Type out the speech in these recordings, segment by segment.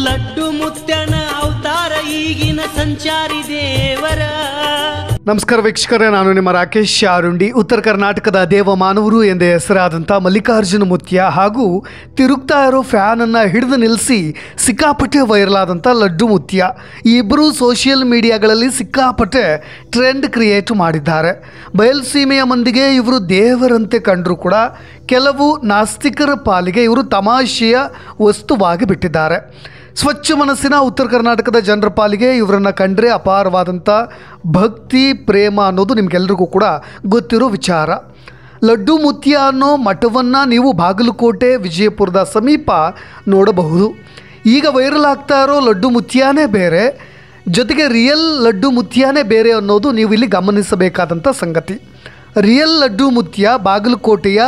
ಲಡ್ಡು ಮುತ್ಯನ ಅವತಾರ ಈಗಿನ ಸಂಚಾರಿ ದೇವರ. ನಮಸ್ಕಾರ ವೀಕ್ಷಕರೇ, ನಾನು ನಿಮ್ಮ ರಾಕೇಶ್ ಆರುಂಡಿ. ಉತ್ತರ ಕರ್ನಾಟಕದ ದೇವಮಾನವರು ಎಂದೇ ಹೆಸರಾದಂಥ ಮಲ್ಲಿಕಾರ್ಜುನ ಮುತ್ಯ ಹಾಗೂ ತಿರುಗ್ತಾ ಇರೋ ಫ್ಯಾನನ್ನು ಹಿಡಿದು ನಿಲ್ಲಿಸಿ ಸಿಕ್ಕಾಪಟ್ಟೆ ವೈರಲ್ ಆದಂಥ ಲಡ್ಡು ಮುತ್ಯ, ಈ ಇಬ್ಬರು ಸೋಷಿಯಲ್ ಮೀಡಿಯಾಗಳಲ್ಲಿ ಸಿಕ್ಕಾಪಟ್ಟೆ ಟ್ರೆಂಡ್ ಕ್ರಿಯೇಟ್ ಮಾಡಿದ್ದಾರೆ. ಬಯಲುಸೀಮೆಯ ಮಂದಿಗೆ ಇವರು ದೇವರಂತೆ ಕಂಡರೂ ಕೂಡ ಕೆಲವು ನಾಸ್ತಿಕರ ಪಾಲಿಗೆ ಇವರು ತಮಾಷೆಯ ವಸ್ತುವಾಗಿ ಬಿಟ್ಟಿದ್ದಾರೆ. ಸ್ವಚ್ಛ ಮನಸ್ಸಿನ ಉತ್ತರ ಕರ್ನಾಟಕದ ಜನರ ಪಾಲಿಗೆ ಇವರನ್ನು ಕಂಡ್ರೆ ಅಪಾರವಾದಂಥ ಭಕ್ತಿ ಪ್ರೇಮ ಅನ್ನೋದು ನಿಮಗೆಲ್ರಿಗೂ ಕೂಡ ಗೊತ್ತಿರೋ ವಿಚಾರ. ಲಡ್ಡು ಮುತ್ಯ ಅನ್ನೋ ಮಠವನ್ನು ನೀವು ಬಾಗಲಕೋಟೆ ವಿಜಯಪುರದ ಸಮೀಪ ನೋಡಬಹುದು. ಈಗ ವೈರಲ್ ಆಗ್ತಾ ಇರೋ ಲಡ್ಡು ಮುತ್ಯನೇ ಬೇರೆ, ಜೊತೆಗೆ ರಿಯಲ್ ಲಡ್ಡು ಮುತ್ಯನೇ ಬೇರೆ ಅನ್ನೋದು ನೀವು ಇಲ್ಲಿ ಗಮನಿಸಬೇಕಾದಂಥ ಸಂಗತಿ. ರಿಯಲ್ ಲಡ್ಡು ಮುತ್ಯ ಬಾಗಲಕೋಟೆಯ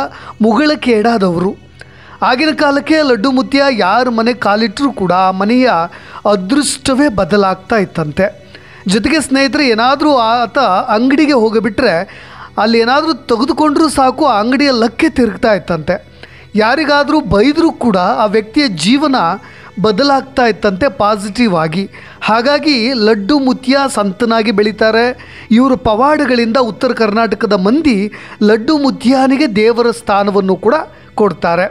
ಮುಗಳಖೇಡದವರು. ಆಗಿನ ಕಾಲಕ್ಕೆ ಲಡ್ಡು ಮುತ್ಯ ಯಾರ ಮನೆ ಕಾಲಿಟ್ಟರೂ ಕೂಡ ಆ ಮನೆಯ ಅದೃಷ್ಟವೇ ಬದಲಾಗ್ತಾ ಇತ್ತಂತೆ. ಜೊತೆಗೆ ಸ್ನೇಹಿತರೆ, ಏನಾದರೂ ಆತ ಅಂಗಡಿಗೆ ಹೋಗಿಬಿಟ್ರೆ ಅಲ್ಲಿ ಏನಾದರೂ ತೆಗೆದುಕೊಂಡ್ರೂ ಸಾಕು ಆ ಅಂಗಡಿಯ ಲಕ್ಕೆ ತಿರುಗ್ತಾ ಇತ್ತಂತೆ. ಯಾರಿಗಾದರೂ ಬೈದರೂ ಕೂಡ ಆ ವ್ಯಕ್ತಿಯ ಜೀವನ ಬದಲಾಗ್ತಾ ಇತ್ತಂತೆ ಪಾಸಿಟಿವ್ ಆಗಿ. ಹಾಗಾಗಿ ಲಡ್ಡು ಮುತ್ಯ ಸಂತನಾಗಿ ಬೆಳೀತಾರೆ. ಇವರು ಪವಾಡಗಳಿಂದ ಉತ್ತರ ಕರ್ನಾಟಕದ ಮಂದಿ ಲಡ್ಡು ಮುತ್ಯನಿಗೆ ದೇವರ ಸ್ಥಾನವನ್ನು ಕೂಡ ಕೊಡ್ತಾರೆ.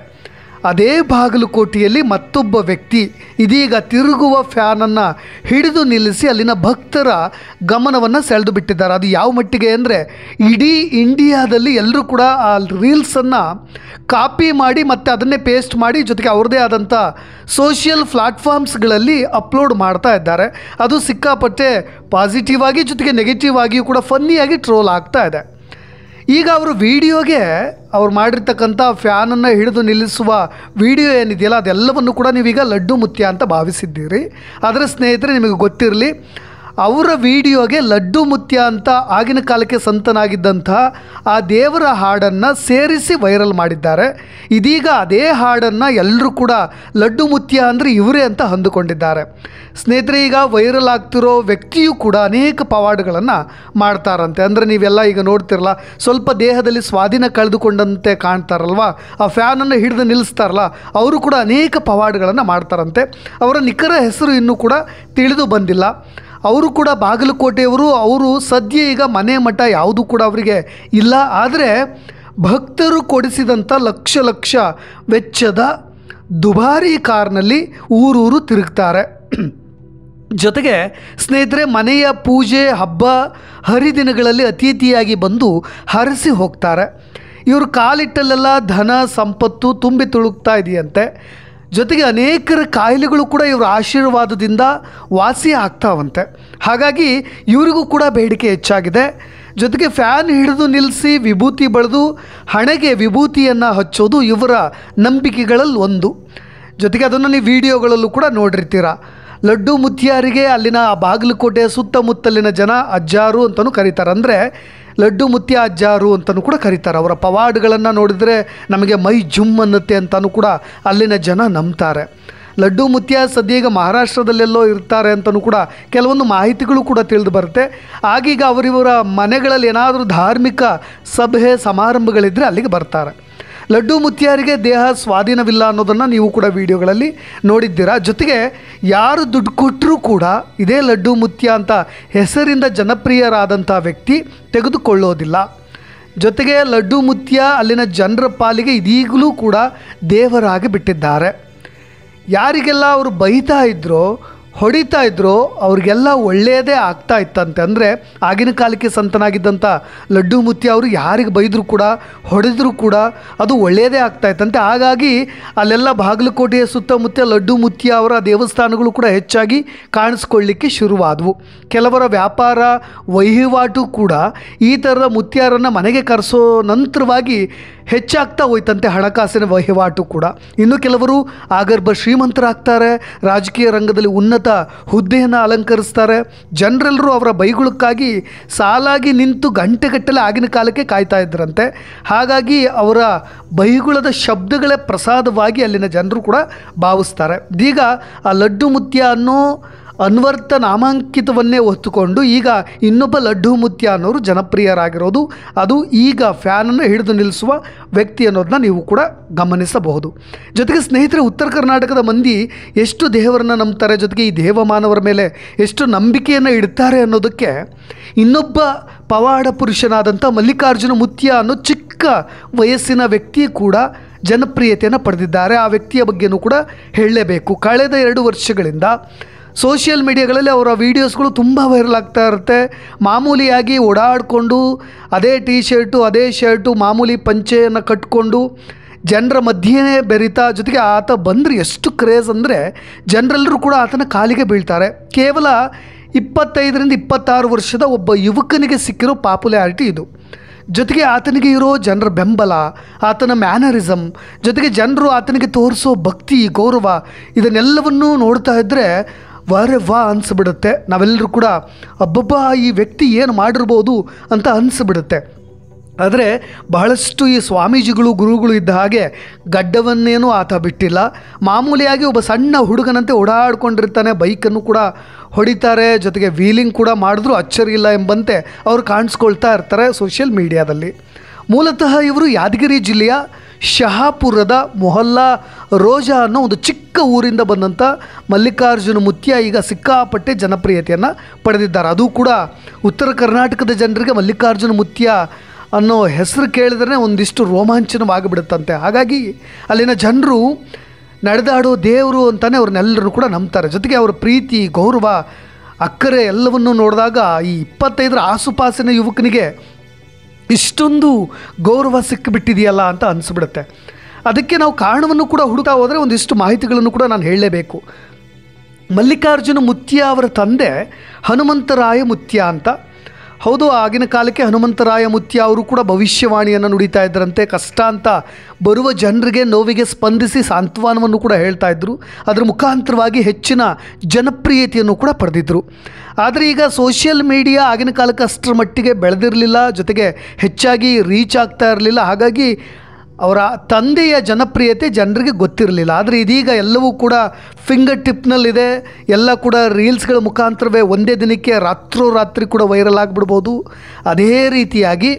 ಅದೇ ಬಾಗಲಕೋಟೆಯಲ್ಲಿ ಮತ್ತೊಬ್ಬ ವ್ಯಕ್ತಿ ಇದೀಗ ತಿರುಗುವ ಫ್ಯಾನನ್ನು ಹಿಡಿದು ನಿಲ್ಲಿಸಿ ಅಲ್ಲಿನ ಭಕ್ತರ ಗಮನವನ್ನು ಸೆಳೆದು ಬಿಟ್ಟಿದ್ದಾರೆ. ಅದು ಯಾವ ಮಟ್ಟಿಗೆ ಅಂದರೆ, ಇಡೀ ಇಂಡಿಯಾದಲ್ಲಿ ಎಲ್ಲರೂ ಕೂಡ ಆ ರೀಲ್ಸನ್ನು ಕಾಪಿ ಮಾಡಿ ಮತ್ತು ಅದನ್ನೇ ಪೇಸ್ಟ್ ಮಾಡಿ ಜೊತೆಗೆ ಅವ್ರದ್ದೇ ಆದಂಥ ಸೋಷಿಯಲ್ ಪ್ಲ್ಯಾಟ್ಫಾರ್ಮ್ಸ್ಗಳಲ್ಲಿ ಅಪ್ಲೋಡ್ ಮಾಡ್ತಾ ಇದ್ದಾರೆ. ಅದು ಸಿಕ್ಕಾಪಟ್ಟೆ ಪಾಸಿಟಿವ್ ಆಗಿ ಜೊತೆಗೆ ನೆಗೆಟಿವ್ ಆಗಿಯೂ ಕೂಡ ಫನ್ನಿಯಾಗಿ ಟ್ರೋಲ್ ಆಗ್ತಾ ಇದೆ. ಈಗ ಅವರು ವಿಡಿಯೋಗೆ ಅವ್ರು ಮಾಡಿರ್ತಕ್ಕಂಥ ಫ್ಯಾನನ್ನು ಹಿಡಿದು ನಿಲ್ಲಿಸುವ ವಿಡಿಯೋ ಏನಿದೆಯಲ್ಲ ಅದೆಲ್ಲವನ್ನು ಕೂಡ ನೀವೀಗ ಲಡ್ಡು ಮುತ್ಯ ಅಂತ ಭಾವಿಸಿದ್ದೀರಿ. ಆದರೆ ಸ್ನೇಹಿತರೆ, ನಿಮಗೆ ಗೊತ್ತಿರಲಿ, ಅವರ ವಿಡಿಯೋಗೆ ಲಡ್ಡು ಮುತ್ಯ ಅಂತ ಆಗಿನ ಕಾಲಕ್ಕೆ ಸಂತನಾಗಿದ್ದಂಥ ಆ ದೇವರ ಹಾಡನ್ನು ಸೇರಿಸಿ ವೈರಲ್ ಮಾಡಿದ್ದಾರೆ. ಇದೀಗ ಅದೇ ಹಾಡನ್ನು ಎಲ್ಲರೂ ಕೂಡ ಲಡ್ಡು ಮುತ್ಯ ಅಂದರೆ ಇವರೇ ಅಂತ ಅಂದುಕೊಂಡಿದ್ದಾರೆ. ಸ್ನೇಹಿತರೆ, ಈಗ ವೈರಲ್ ಆಗ್ತಿರೋ ವ್ಯಕ್ತಿಯೂ ಕೂಡ ಅನೇಕ ಪವಾಡಗಳನ್ನು ಮಾಡ್ತಾರಂತೆ. ಅಂದರೆ ನೀವೆಲ್ಲ ಈಗ ನೋಡ್ತಿರಲ್ಲ, ಸ್ವಲ್ಪ ದೇಹದಲ್ಲಿ ಸ್ವಾಧೀನ ಕಳೆದುಕೊಂಡಂತೆ ಕಾಣ್ತಾರಲ್ವ, ಆ ಫ್ಯಾನನ್ನು ಹಿಡಿದು ನಿಲ್ಲಿಸ್ತಾರಲ್ಲ, ಅವರು ಕೂಡ ಅನೇಕ ಪವಾಡಗಳನ್ನು ಮಾಡ್ತಾರಂತೆ. ಅವರ ನಿಖರ ಹೆಸರು ಇನ್ನೂ ಕೂಡ ತಿಳಿದು ಬಂದಿಲ್ಲ. ಅವರು ಕೂಡ ಬಾಗಲಕೋಟೆಯವರು. ಅವರು ಸದ್ಯ ಈಗ ಮನೆ ಮಠ ಯಾವುದೂ ಕೂಡ ಅವರಿಗೆ ಇಲ್ಲ. ಆದರೆ ಭಕ್ತರು ಕೊಡಿಸಿದಂಥ ಲಕ್ಷ ಲಕ್ಷ ವೆಚ್ಚದ ದುಬಾರಿ ಕಾರ್ನಲ್ಲಿ ಊರೂರು ತಿರುಗ್ತಾರೆ. ಜೊತೆಗೆ ಸ್ನೇಹಿತರೆ, ಮನೆಯ ಪೂಜೆ ಹಬ್ಬ ಹರಿದಿನಗಳಲ್ಲಿ ಅತಿಥಿಯಾಗಿ ಬಂದು ಹರಸಿ ಹೋಗ್ತಾರೆ. ಇವರು ಕಾಲಿಟ್ಟಲ್ಲೆಲ್ಲ ಧನ ಸಂಪತ್ತು ತುಂಬಿ ತುಳುಕ್ತಾ ಇದೆಯಂತೆ. ಜೊತೆಗೆ ಅನೇಕರ ಕಾಯಿಲೆಗಳು ಕೂಡ ಇವರ ಆಶೀರ್ವಾದದಿಂದ ವಾಸಿ ಆಗ್ತಾವಂತೆ. ಹಾಗಾಗಿ ಇವರಿಗೂ ಕೂಡ ಬೇಡಿಕೆ ಹೆಚ್ಚಾಗಿದೆ. ಜೊತೆಗೆ ಫ್ಯಾನ್ ಹಿಡಿದು ನಿಲ್ಲಿಸಿ ವಿಭೂತಿ ಬಳಿದು ಹಣೆಗೆ ವಿಭೂತಿಯನ್ನು ಹಚ್ಚೋದು ಇವರ ನಂಬಿಕೆಗಳಲ್ಲಿ ಒಂದು. ಜೊತೆಗೆ ಅದನ್ನು ನೀವು ವಿಡಿಯೋಗಳಲ್ಲೂ ಕೂಡ ನೋಡಿರ್ತೀರ. ಲಡ್ಡು ಮುತ್ಯಾರಿಗೆ ಅಲ್ಲಿನ ಬಾಗಲಕೋಟೆಯ ಸುತ್ತಮುತ್ತಲಿನ ಜನ ಅಜ್ಜಾರು ಅಂತಲೂ ಕರೀತಾರೆ. ಅಂದರೆ ಲಡ್ಡು ಮುತ್ಯ ಅಜ್ಜಾರು ಅಂತಲೂ ಕೂಡ ಕರೀತಾರೆ. ಅವರ ಪವಾಡಗಳನ್ನು ನೋಡಿದರೆ ನಮಗೆ ಮೈ ಜುಮ್ ಅನ್ನುತ್ತೆ ಅಂತಲೂ ಕೂಡ ಅಲ್ಲಿನ ಜನ ನಂಬ್ತಾರೆ. ಲಡ್ಡು ಮುತ್ಯ ಸದ್ಯ ಈಗ ಮಹಾರಾಷ್ಟ್ರದಲ್ಲೆಲ್ಲೋ ಇರ್ತಾರೆ ಅಂತಲೂ ಕೂಡ ಕೆಲವೊಂದು ಮಾಹಿತಿಗಳು ಕೂಡ ತಿಳಿದು ಬರುತ್ತೆ. ಆಗೀಗ ಅವರಿವರ ಮನೆಗಳಲ್ಲಿ ಏನಾದರೂ ಧಾರ್ಮಿಕ ಸಭೆ ಸಮಾರಂಭಗಳಿದ್ದರೆ ಅಲ್ಲಿಗೆ ಬರ್ತಾರೆ. ಲಡ್ಡು ಮುತ್ಯಾರಿಗೆ ದೇಹ ಸ್ವಾಧೀನವಿಲ್ಲ ಅನ್ನೋದನ್ನು ನೀವು ಕೂಡ ವಿಡಿಯೋಗಳಲ್ಲಿ ನೋಡಿದ್ದೀರಾ. ಜೊತೆಗೆ ಯಾರು ದುಡ್ಡು ಕೊಟ್ಟರೂ ಕೂಡ ಇದೇ ಲಡ್ಡು ಮುತ್ಯ ಅಂತ ಹೆಸರಿಂದ ಜನಪ್ರಿಯರಾದಂಥ ವ್ಯಕ್ತಿ ತೆಗೆದುಕೊಳ್ಳೋದಿಲ್ಲ. ಜೊತೆಗೆ ಲಡ್ಡು ಮುತ್ಯ ಅಲ್ಲಿನ ಜನರ ಪಾಲಿಗೆ ಇದೀಗಲೂ ಕೂಡ ದೇವರಾಗಿ ಬಿಟ್ಟಿದ್ದಾರೆ. ಯಾರಿಗೆಲ್ಲ ಅವರು ಬೈತಾ ಇದ್ರೋ ಹೊಡಿತಾ ಇದ್ರೋ ಅವ್ರಿಗೆಲ್ಲ ಒಳ್ಳೆಯದೇ ಆಗ್ತಾ ಇತ್ತಂತೆ. ಅಂದರೆ ಆಗಿನ ಕಾಲಕ್ಕೆ ಸಂತನಾಗಿದ್ದಂಥ ಲಡ್ಡು ಮುತ್ಯ ಅವರು ಯಾರಿಗೆ ಬೈದರೂ ಕೂಡ ಹೊಡೆದರೂ ಕೂಡ ಅದು ಒಳ್ಳೆಯದೇ ಆಗ್ತಾ ಇತ್ತಂತೆ. ಹಾಗಾಗಿ ಅಲ್ಲೆಲ್ಲ ಬಾಗಲಕೋಟೆಯ ಸುತ್ತಮುತ್ತ ಲಡ್ಡು ಮುತ್ಯ ಅವರ ದೇವಸ್ಥಾನಗಳು ಕೂಡ ಹೆಚ್ಚಾಗಿ ಕಾಣಿಸ್ಕೊಳ್ಳಿಕ್ಕೆ ಶುರುವಾದವು. ಕೆಲವರ ವ್ಯಾಪಾರ ವಹಿವಾಟು ಕೂಡ ಈ ಥರದ ಮುತ್ಯಾರನ್ನು ಮನೆಗೆ ಕರೆಸೋ ನಂತರವಾಗಿ ಹೆಚ್ಚಾಗ್ತಾ ಹೋಯ್ತಂತೆ, ಹಣಕಾಸಿನ ವಹಿವಾಟು ಕೂಡ. ಇನ್ನು ಕೆಲವರು ಆಗರ್ಭ ಶ್ರೀಮಂತರಾಗ್ತಾರೆ, ರಾಜಕೀಯ ರಂಗದಲ್ಲಿ ಉನ್ನತ ಹುದ್ದೆಯನ್ನು ಅಲಂಕರಿಸ್ತಾರೆ. ಜನರೆಲ್ಲರೂ ಅವರ ಬೈಗುಳಕ್ಕಾಗಿ ಸಾಲಾಗಿ ನಿಂತು ಗಂಟೆಗಟ್ಟಲೆ ಆಗಿನ ಕಾಲಕ್ಕೆ ಕಾಯ್ತಾ ಇದ್ರಂತೆ. ಹಾಗಾಗಿ ಅವರ ಬೈಗುಳದ ಶಬ್ದಗಳೇ ಪ್ರಸಾದವಾಗಿ ಅಲ್ಲಿನ ಜನರು ಕೂಡ ಭಾವಿಸ್ತಾರೆ. ಇದೀಗ ಆ ಲಡ್ಡು ಮುತ್ಯ ಅನ್ನೋ ಅನ್ವರ್ಥ ನಾಮಾಂಕಿತವನ್ನೇ ಹೊತ್ತುಕೊಂಡು ಈಗ ಇನ್ನೊಬ್ಬ ಲಡ್ಡು ಮುತ್ಯ ಅನ್ನೋರು ಜನಪ್ರಿಯರಾಗಿರೋದು, ಅದು ಈಗ ಫ್ಯಾನನ್ನು ಹಿಡಿದು ನಿಲ್ಲಿಸುವ ವ್ಯಕ್ತಿ ಅನ್ನೋದನ್ನ ನೀವು ಕೂಡ ಗಮನಿಸಬಹುದು. ಜೊತೆಗೆ ಸ್ನೇಹಿತರೆ, ಉತ್ತರ ಕರ್ನಾಟಕದ ಮಂದಿ ಎಷ್ಟು ದೇವರನ್ನು ನಂಬ್ತಾರೆ, ಜೊತೆಗೆ ಈ ದೇವಮಾನವರ ಮೇಲೆ ಎಷ್ಟು ನಂಬಿಕೆಯನ್ನು ಇಡ್ತಾರೆ ಅನ್ನೋದಕ್ಕೆ ಇನ್ನೊಬ್ಬ ಪವಾಡ ಪುರುಷನಾದಂಥ ಮಲ್ಲಿಕಾರ್ಜುನ ಮುತ್ಯ ಅನ್ನೋ ಚಿಕ್ಕ ವಯಸ್ಸಿನ ವ್ಯಕ್ತಿ ಕೂಡ ಜನಪ್ರಿಯತೆಯನ್ನು ಪಡೆದಿದ್ದಾರೆ. ಆ ವ್ಯಕ್ತಿಯ ಬಗ್ಗೆಯೂ ಕೂಡ ಹೇಳಲೇಬೇಕು. ಕಳೆದ 2 ವರ್ಷಗಳಿಂದ ಸೋಷಿಯಲ್ ಮೀಡಿಯಾಗಳಲ್ಲಿ ಅವರ ವೀಡಿಯೋಸ್ಗಳು ತುಂಬ ವೈರಲ್ ಆಗ್ತಾ ಇರುತ್ತೆ. ಮಾಮೂಲಿಯಾಗಿ ಓಡಾಡಿಕೊಂಡು ಅದೇ ಟೀ ಶರ್ಟು, ಅದೇ ಶರ್ಟು, ಮಾಮೂಲಿ ಪಂಚೆಯನ್ನು ಕಟ್ಕೊಂಡು ಜನರ ಮಧ್ಯೆಯೇ ಬೆರೀತಾ, ಜೊತೆಗೆ ಆತ ಬಂದರೆ ಎಷ್ಟು ಕ್ರೇಜ್ ಅಂದರೆ ಜನರೆಲ್ಲರೂ ಕೂಡ ಆತನ ಕಾಲಿಗೆ ಬೀಳ್ತಾರೆ. ಕೇವಲ 25ರಿಂದ 26 ವರ್ಷದ ಒಬ್ಬ ಯುವಕನಿಗೆ ಸಿಕ್ಕಿರೋ ಪಾಪ್ಯುಲಾರಿಟಿ ಇದು. ಜೊತೆಗೆ ಆತನಿಗೆ ಇರೋ ಜನರ ಬೆಂಬಲ, ಆತನ ಮ್ಯಾನರಿಸಮ್, ಜೊತೆಗೆ ಜನರು ಆತನಿಗೆ ತೋರಿಸೋ ಭಕ್ತಿ, ಗೌರವ, ಇದನ್ನೆಲ್ಲವನ್ನೂ ನೋಡ್ತಾ ಇದ್ದರೆ ವಾ ಅನಿಸ್ಬಿಡುತ್ತೆ. ನಾವೆಲ್ಲರೂ ಕೂಡ ಅಬ್ಬಬ್ಬಾ ಈ ವ್ಯಕ್ತಿ ಏನು ಮಾಡಿರ್ಬೋದು ಅಂತ ಅನಿಸ್ಬಿಡುತ್ತೆ. ಆದರೆ ಬಹಳಷ್ಟು ಈ ಸ್ವಾಮೀಜಿಗಳು, ಗುರುಗಳು ಇದ್ದ ಹಾಗೆ ಗಡ್ಡವನ್ನೇನೂ ಆತ ಬಿಟ್ಟಿಲ್ಲ. ಮಾಮೂಲಿಯಾಗಿ ಒಬ್ಬ ಸಣ್ಣ ಹುಡುಗನಂತೆ ಓಡಾಡ್ಕೊಂಡಿರ್ತಾನೆ, ಬೈಕನ್ನು ಕೂಡ ಹೊಡಿತಾರೆ, ಜೊತೆಗೆ ವೀಲಿಂಗ್ ಕೂಡ ಮಾಡಿದ್ರು ಅಚ್ಚರಿ ಇಲ್ಲ ಎಂಬಂತೆ ಅವರು ಕಾಣಿಸ್ಕೊಳ್ತಾ ಇರ್ತಾರೆ ಸೋಷಿಯಲ್ ಮೀಡಿಯಾದಲ್ಲಿ. ಮೂಲತಃ ಇವರು ಯಾದಗಿರಿ ಜಿಲ್ಲೆಯ ಶಹಾಪುರದ ಮೊಹಲ್ಲಾ ರೋಜಾ ಅನ್ನೋ ಒಂದು ಚಿಕ್ಕ ಊರಿಂದ ಬಂದಂಥ ಮಲ್ಲಿಕಾರ್ಜುನ ಮುತ್ಯ ಈಗ ಸಿಕ್ಕಾಪಟ್ಟೆ ಜನಪ್ರಿಯತೆಯನ್ನು ಪಡೆದಿದ್ದಾರೆ. ಅದು ಕೂಡ ಉತ್ತರ ಕರ್ನಾಟಕದ ಜನರಿಗೆ ಮಲ್ಲಿಕಾರ್ಜುನ ಮುತ್ಯ ಅನ್ನೋ ಹೆಸರು ಕೇಳಿದ್ರೆ ಒಂದಿಷ್ಟು ರೋಮಾಂಚನವಾಗಿಬಿಡುತ್ತಂತೆ. ಹಾಗಾಗಿ ಅಲ್ಲಿನ ಜನರು ನಡೆದಾಡೋ ದೇವರು ಅಂತಲೇ ಅವ್ರನ್ನೆಲ್ಲರೂ ಕೂಡ ನಂಬ್ತಾರೆ. ಜೊತೆಗೆ ಅವರ ಪ್ರೀತಿ, ಗೌರವ, ಅಕ್ಕರೆ ಎಲ್ಲವನ್ನೂ ನೋಡಿದಾಗ ಈ 25ರ ಆಸುಪಾಸಿನ ಯುವಕನಿಗೆ ಇಷ್ಟೊಂದು ಗೌರವ ಸಿಕ್ಕಿಬಿಟ್ಟಿದೆಯಲ್ಲ ಅಂತ ಅನಿಸ್ಬಿಡುತ್ತೆ. ಅದಕ್ಕೆ ನಾವು ಕಾರಣವನ್ನು ಕೂಡ ಹುಡುಕ್ತಾ ಹೋದರೆ ಒಂದಿಷ್ಟು ಮಾಹಿತಿಗಳನ್ನು ಕೂಡ ನಾನು ಹೇಳಲೇಬೇಕು. ಮಲ್ಲಿಕಾರ್ಜುನ ಮುತ್ಯ ಅವರ ತಂದೆ ಹನುಮಂತರಾಯ ಮುತ್ಯ ಅಂತ. ಹೌದು, ಆಗಿನ ಕಾಲಕ್ಕೆ ಹನುಮಂತರಾಯ ಮುತ್ಯ ಅವರು ಕೂಡ ಭವಿಷ್ಯವಾಣಿಯನ್ನು ನುಡಿತಾ ಇದ್ದರಂತೆ. ಕಷ್ಟ ಅಂತ ಬರುವ ಜನರಿಗೆ, ನೋವಿಗೆ ಸ್ಪಂದಿಸಿ ಸಾಂತ್ವನವನ್ನು ಕೂಡ ಹೇಳ್ತಾ ಇದ್ದರು. ಅದರ ಮುಖಾಂತರವಾಗಿ ಹೆಚ್ಚಿನ ಜನಪ್ರಿಯತೆಯನ್ನು ಕೂಡ ಪಡೆದಿದ್ದರು. ಆದರೆ ಈಗ ಸೋಷಿಯಲ್ ಮೀಡಿಯಾ ಆಗಿನ ಕಾಲಕ್ಕೆ ಅಷ್ಟರ ಮಟ್ಟಿಗೆ ಬೆಳೆದಿರಲಿಲ್ಲ, ಜೊತೆಗೆ ಹೆಚ್ಚಾಗಿ ರೀಚ್ ಆಗ್ತಾ ಇರಲಿಲ್ಲ. ಹಾಗಾಗಿ ಅವರ ತಂದೆಯ ಜನಪ್ರಿಯತೆ ಜನರಿಗೆ ಗೊತ್ತಿರಲಿಲ್ಲ. ಆದರೆ ಇದೀಗ ಎಲ್ಲವೂ ಕೂಡ ಫಿಂಗರ್ ಟಿಪ್ನಲ್ಲಿದೆ. ಎಲ್ಲ ಕೂಡ ರೀಲ್ಸ್ಗಳ ಮುಖಾಂತರವೇ ಒಂದೇ ದಿನಕ್ಕೆ ರಾತ್ರೋರಾತ್ರಿ ಕೂಡ ವೈರಲ್ ಆಗಿಬಿಡ್ಬೋದು. ಅದೇ ರೀತಿಯಾಗಿ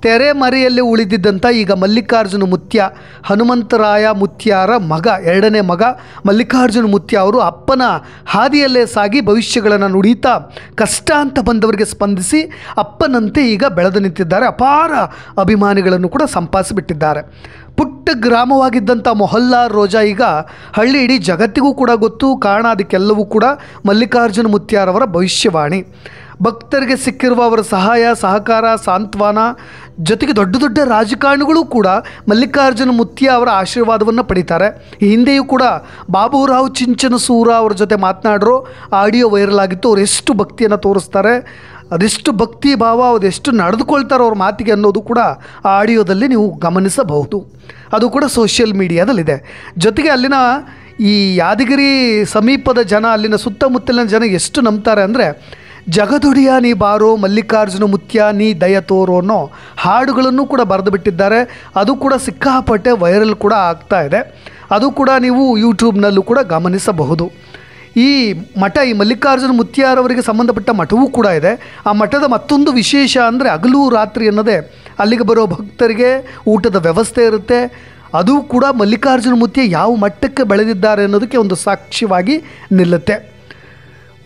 ತೆರೆಮರೆಯಲ್ಲಿ ಉಳಿದಿದ್ದಂಥ ಈಗ ಮಲ್ಲಿಕಾರ್ಜುನ ಮುತ್ಯ, ಹನುಮಂತರಾಯ ಮುತ್ಯಾರ ಮಗ, 2ನೇ ಮಗ ಮಲ್ಲಿಕಾರ್ಜುನ ಮುತ್ಯ ಅವರು ಅಪ್ಪನ ಹಾದಿಯಲ್ಲೇ ಸಾಗಿ ಭವಿಷ್ಯಗಳನ್ನು ನುಡಿತಾ ಕಷ್ಟ ಅಂತ ಬಂದವರಿಗೆ ಸ್ಪಂದಿಸಿ ಅಪ್ಪನಂತೆ ಈಗ ಬೆಳೆದು ನಿಂತಿದ್ದಾರೆ. ಅಪಾರ ಅಭಿಮಾನಿಗಳನ್ನು ಕೂಡ ಸಂಪಾದಿಸಿಬಿಟ್ಟಿದ್ದಾರೆ. ಪುಟ್ಟ ಗ್ರಾಮವಾಗಿದ್ದಂಥ ಮೊಹಲ್ಲಾ ರೋಜಾ ಈಗ ಹಳ್ಳಿ ಇಡೀ ಜಗತ್ತಿಗೂ ಕೂಡ ಗೊತ್ತು. ಕಾರಣ ಅದಕ್ಕೆಲ್ಲವೂ ಕೂಡ ಮಲ್ಲಿಕಾರ್ಜುನ ಮುತ್ಯಾರವರ ಭವಿಷ್ಯವಾಣಿ. ಭಕ್ತರಿಗೆ ಸಿಕ್ಕಿರುವ ಅವರ ಸಹಾಯ, ಸಹಕಾರ, ಸಾಂತ್ವನ, ಜೊತೆಗೆ ದೊಡ್ಡ ದೊಡ್ಡ ರಾಜಕಾರಣಿಗಳು ಕೂಡ ಮಲ್ಲಿಕಾರ್ಜುನ ಮುತ್ಯ ಅವರ ಆಶೀರ್ವಾದವನ್ನು ಪಡೀತಾರೆ. ಈ ಹಿಂದೆಯೂ ಕೂಡ ಬಾಬುರಾವ್ ಚಿಂಚನಸೂರ ಅವ್ರ ಜೊತೆ ಮಾತನಾಡಿರೋ ಆಡಿಯೋ ವೈರಲ್ ಆಗಿತ್ತು. ಅವ್ರು ಎಷ್ಟು ಭಕ್ತಿಯನ್ನು ತೋರಿಸ್ತಾರೆ, ಅದೆಷ್ಟು ಭಕ್ತಿ ಭಾವ, ಅದೆಷ್ಟು ನಡೆದುಕೊಳ್ತಾರೆ ಅವ್ರ ಮಾತಿಗೆ ಅನ್ನೋದು ಕೂಡ ಆ ಆಡಿಯೋದಲ್ಲಿ ನೀವು ಗಮನಿಸಬಹುದು. ಅದು ಕೂಡ ಸೋಷಿಯಲ್ ಮೀಡಿಯಾದಲ್ಲಿದೆ. ಜೊತೆಗೆ ಅಲ್ಲಿನ ಈ ಯಾದಗಿರಿ ಸಮೀಪದ ಜನ, ಅಲ್ಲಿನ ಸುತ್ತಮುತ್ತಲಿನ ಜನ ಎಷ್ಟು ನಂಬ್ತಾರೆ ಅಂದರೆ, ಜಗದೊಡೆಯ ನೀ ಬಾರೋ ಮಲ್ಲಿಕಾರ್ಜುನ ಮುತ್ಯ ನೀ ದಯ ತೋರೋ ಅನ್ನೋ ಹಾಡುಗಳನ್ನು ಕೂಡ ಬರೆದು ಬಿಟ್ಟಿದ್ದಾರೆ. ಅದು ಕೂಡ ಸಿಕ್ಕಾಪಟ್ಟೆ ವೈರಲ್ ಕೂಡ ಆಗ್ತಾ ಇದೆ. ಅದು ಕೂಡ ನೀವು ಯೂಟ್ಯೂಬ್ನಲ್ಲೂ ಕೂಡ ಗಮನಿಸಬಹುದು. ಈ ಮಠ, ಈ ಮಲ್ಲಿಕಾರ್ಜುನ ಮುತ್ಯಾರವರಿಗೆ ಸಂಬಂಧಪಟ್ಟ ಮಠವೂ ಕೂಡ ಇದೆ. ಆ ಮಠದ ಮತ್ತೊಂದು ವಿಶೇಷ ಅಂದರೆ ಹಗಲು ರಾತ್ರಿ ಅನ್ನೋದೇ ಅಲ್ಲಿಗೆ ಬರೋ ಭಕ್ತರಿಗೆ ಊಟದ ವ್ಯವಸ್ಥೆ ಇರುತ್ತೆ. ಅದು ಕೂಡ ಮಲ್ಲಿಕಾರ್ಜುನ ಮುತ್ಯ ಯಾವ ಮಟ್ಟಕ್ಕೆ ಬೆಳೆದಿದ್ದಾರೆ ಅನ್ನೋದಕ್ಕೆ ಒಂದು ಸಾಕ್ಷ್ಯವಾಗಿ ನಿಲ್ಲುತ್ತೆ.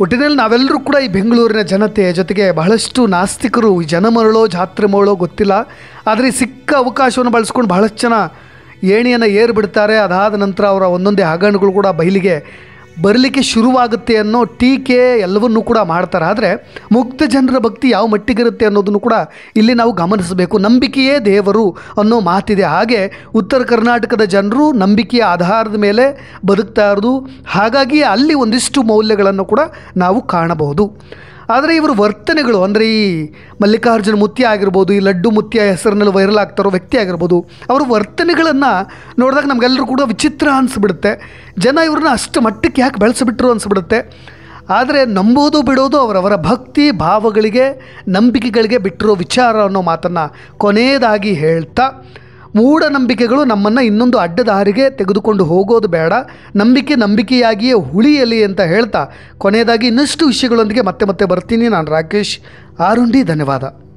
ಒಟ್ಟಿನಲ್ಲಿ ನಾವೆಲ್ಲರೂ ಕೂಡ ಈ ಬೆಂಗಳೂರಿನ ಜನತೆ, ಜೊತೆಗೆ ಬಹಳಷ್ಟು ನಾಸ್ತಿಕರು ಈ ಜನ ಮರಳೋ ಜಾತ್ರೆ ಮರಳೋ ಗೊತ್ತಿಲ್ಲ, ಆದರೆ ಸಿಕ್ಕ ಅವಕಾಶವನ್ನು ಬಳಸ್ಕೊಂಡು ಬಹಳಷ್ಟು ಜನ ಏಣಿಯನ್ನು ಏರ್ಬಿಡ್ತಾರೆ. ಅದಾದ ನಂತರ ಅವರ ಒಂದೊಂದೇ ಹಗರಣಗಳು ಕೂಡ ಬಯಲಿಗೆ ಬರಲಿಕ್ಕೆ ಶುರುವಾಗುತ್ತೆ ಅನ್ನೋ ಟೀಕೆ ಎಲ್ಲವನ್ನೂ ಕೂಡ ಮಾಡ್ತಾರೆ. ಆದರೆ ಮುಕ್ತ ಜನರ ಭಕ್ತಿ ಯಾವ ಮಟ್ಟಿಗಿರುತ್ತೆ ಅನ್ನೋದನ್ನು ಕೂಡ ಇಲ್ಲಿ ನಾವು ಗಮನಿಸಬೇಕು. ನಂಬಿಕೆಯೇ ದೇವರು ಅನ್ನೋ ಮಾತಿದೆ. ಹಾಗೆ ಉತ್ತರ ಕರ್ನಾಟಕದ ಜನರು ನಂಬಿಕೆಯ ಆಧಾರದ ಮೇಲೆ ಬದುಕ್ತಾ ಇರೋದು. ಹಾಗಾಗಿ ಅಲ್ಲಿ ಒಂದಿಷ್ಟು ಮೌಲ್ಯಗಳನ್ನು ಕೂಡ ನಾವು ಕಾಣಬಹುದು. ಆದರೆ ಇವರು ವರ್ತನೆಗಳು ಅಂದರೆ ಈ ಮಲ್ಲಿಕಾರ್ಜುನ ಮುತ್ಯ ಆಗಿರ್ಬೋದು, ಈ ಲಡ್ಡು ಮುತ್ಯ ಹೆಸರಿನಲ್ಲಿ ವೈರಲ್ ಆಗ್ತಾರೋ ವ್ಯಕ್ತಿ ಆಗಿರ್ಬೋದು, ಅವರ ವರ್ತನೆಗಳನ್ನು ನೋಡಿದಾಗ ನಮಗೆಲ್ಲರೂ ಕೂಡ ವಿಚಿತ್ರ ಅನಿಸ್ಬಿಡುತ್ತೆ. ಜನ ಇವ್ರನ್ನ ಅಷ್ಟು ಮಟ್ಟಕ್ಕೆ ಯಾಕೆ ಬೆಳೆಸಿಬಿಟ್ರು ಅನಿಸ್ಬಿಡುತ್ತೆ. ಆದರೆ ನಂಬೋದು ಬಿಡೋದು ಅವರವರ ಭಕ್ತಿ ಭಾವಗಳಿಗೆ, ನಂಬಿಕೆಗಳಿಗೆ ಬಿಟ್ಟಿರೋ ವಿಚಾರ ಅನ್ನೋ ಮಾತನ್ನು ಕೊನೆಯದಾಗಿ ಹೇಳ್ತಾ, ಮೂಢನಂಬಿಕೆಗಳು ನಮ್ಮನ್ನು ಇನ್ನೊಂದು ಅಡ್ಡದಾರಿಗೆ ತೆಗೆದುಕೊಂಡು ಹೋಗೋದು ಬೇಡ. ನಂಬಿಕೆಯಾಗಿಯೇ ಉಳಿಯಲಿ ಅಂತ ಹೇಳ್ತಾ ಕೊನೆಯದಾಗಿ ಇನ್ನಷ್ಟು ವಿಷಯಗಳೊಂದಿಗೆ ಮತ್ತೆ ಬರ್ತೀನಿ. ನಾನು ರಾಕೇಶ್ ಆರುಂಡಿ. ಧನ್ಯವಾದ.